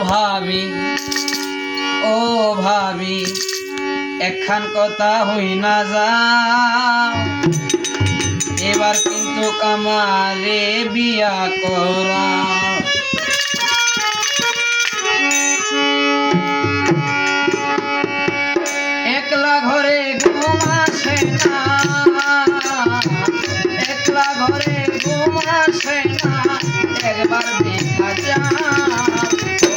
ভাবি ও ভাবি একখান কথা হই না যা এবার কিন্তু আমারে বিয়া করা একলা ঘরে ঘুম আসে না একলা ঘরে ঘুম আসে না একবার দেখা যা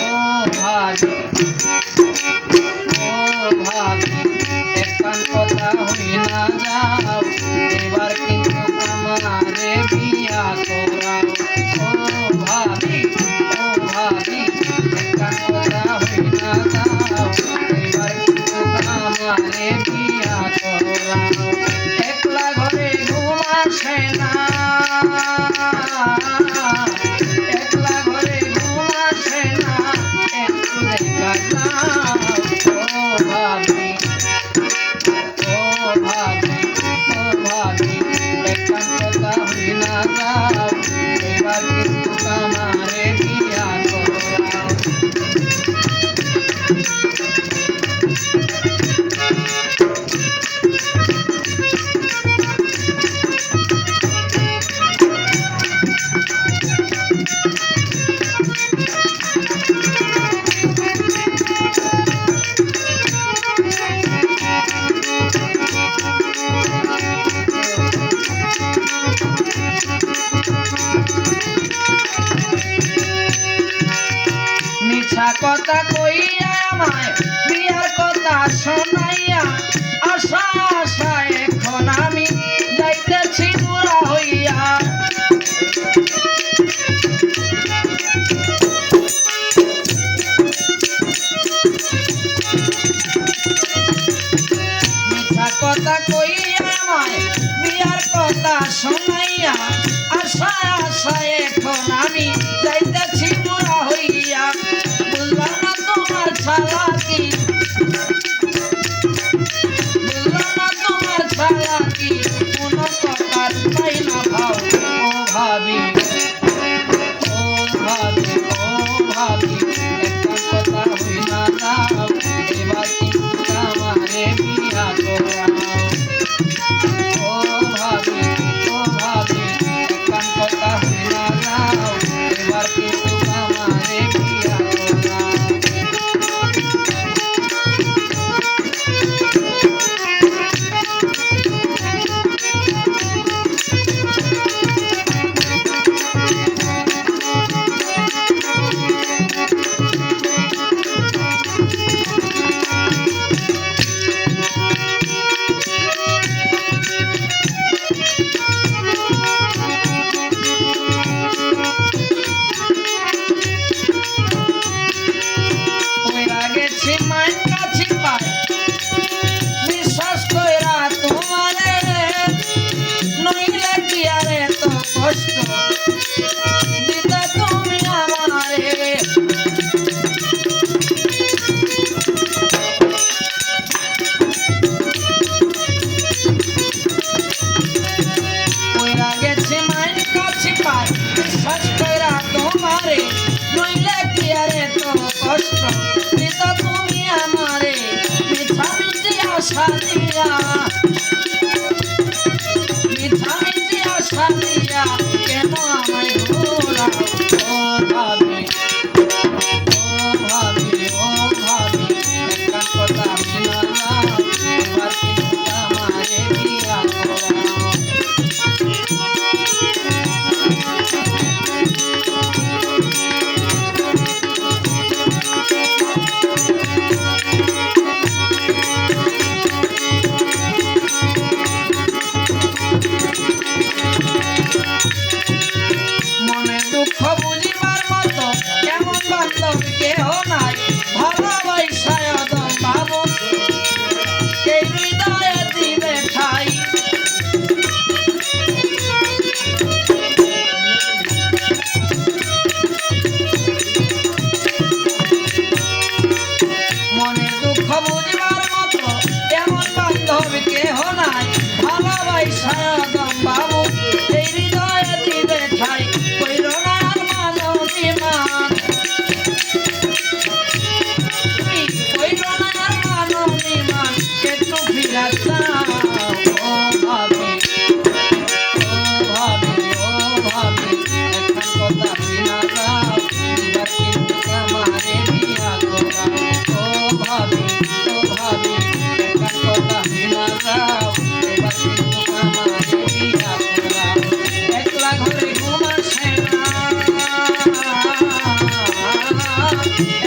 ও ভাবি ও ভাবি একখান কথা হই না যাও এবার কিন্তু আমারে বিয়া করাও ও ভাবি একখান কথা হই না যাও এবার কিন্তু আমারে বিয়া করাও একলা ঘরে ঘুম আসে না একলা ঘরে ঘুম আসে না একটু দেখা যাও ও ভাবি একখান কথা হই না যাও এবার কিন্তু আমারে বিয়া করাও মিছা কথা কইয়া আমায় বিয়ার কথা শোনাইয়া আশা আশা এখন আমি যাইতেছি বুড়া হইয়া মিছা কথা কইয়া আমায় বিয়ার কথা শোনাইয়া আশা আশা এখন আমি যাইতেছি বুড়া হইয়া বুঝলাম না তোমার চালাকি বুঝলাম না তোমার চালাকি কোনো কথার পাই না ভাও ও ভাবি ও ভাবি ও ভাবি একখান কথা হই না যাও এবার কিন্তু আমারে বিয়া করাও ও ভাবি একখান কথা হই না যাও এবার কিন্তু আমারে বিয়া করাও বিশ্বাস কইরা তোমারে নইলে কি আরে তো কষ্ট দিতে তুমি আমারে কইরা গেছি মাইন কাছে পাই বিশ্বাস কইরা তোমারে নইলে কি আরে তো কষ্ট দিতে তুমি আমারে মিছা মিছি আশা দিয়া মিছা মিছি আশা দিয়া কেন আমায় ঘোরাও ও ভাবি একখান কথা হই না যাও এবার কিন্তু আমারে বিয়া করাও আমার